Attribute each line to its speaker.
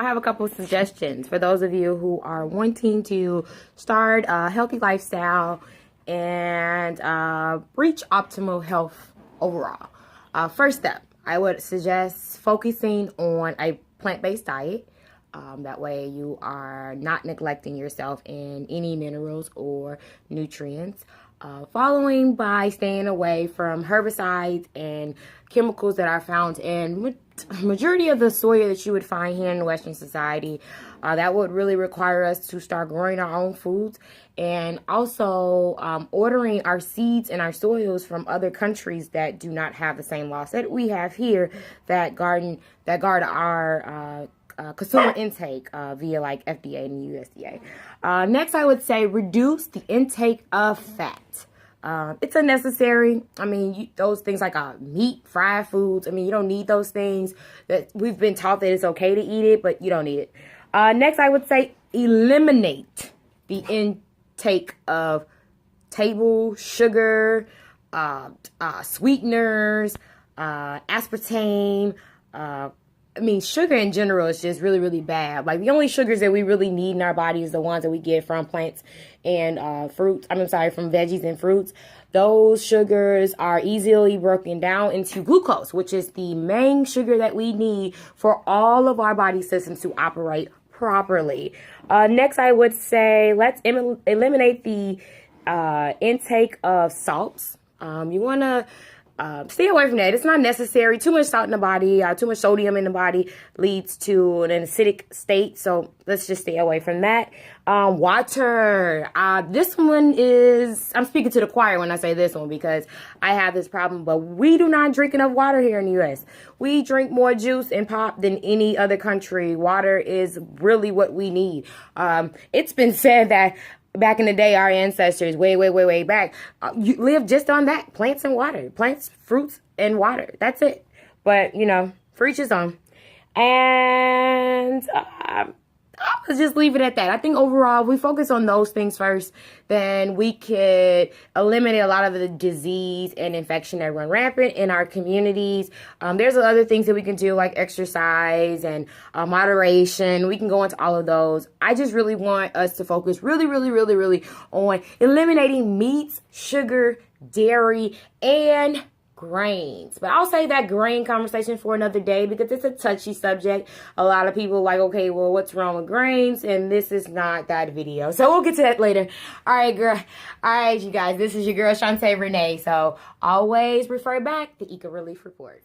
Speaker 1: I have a couple of suggestions for those of you who are wanting to start a healthy lifestyle and reach optimal health overall. First up, I would suggest focusing on a plant-based diet. That way you are not neglecting yourself in any minerals or nutrients. Following by staying away from herbicides and chemicals that are found in majority of the soya that you would find here in Western society. That would really require us to start growing our own foods, and also ordering our seeds and our soils from other countries that do not have the same laws that we have here that guard our consumer intake via like FDA and USDA. Next, I would say reduce the intake of fat. It's unnecessary. I mean, those things like meat, fried foods, I mean, you don't need those things. That we've been taught that it's okay to eat it, but you don't need it. Next, I would say eliminate the intake of table sugar, sweeteners, aspartame. I mean, sugar in general is just really, really bad. Like, the only sugars that we really need in our body is the ones that we get from plants and fruits. From veggies and fruits. Those sugars are easily broken down into glucose, which is the main sugar that we need for all of our body systems to operate properly. Next, I would say let's eliminate the intake of salts. You want to stay away from that. It's not necessary. Too much salt in the body, too much sodium in the body leads to an acidic state. So let's just stay away from that. Water. This one is, I'm speaking to the choir when I say this one because I have this problem, but we do not drink enough water here in the U.S. We drink more juice and pop than any other country. Water is really what we need. It's been said that back in the day, our ancestors, way back, you lived just on that. Plants and water. Plants, fruits, and water. That's it. But, you know, for each his own. And I'll just leave it at that. I think overall, if we focus on those things first, then we could eliminate a lot of the disease and infection that run rampant in our communities. There's other things that we can do like exercise and moderation. We can go into all of those. I just really want us to focus really on eliminating meats, sugar, dairy, and grains. But I'll say that grain conversation for another day because it's a touchy subject. A lot of people are like, okay, well, what's wrong with grains? And this is not that video. So we'll get to that later. All right, girl. All right, you guys, this is your girl, Shanta Renee. So always refer back to EcoReleaf Report.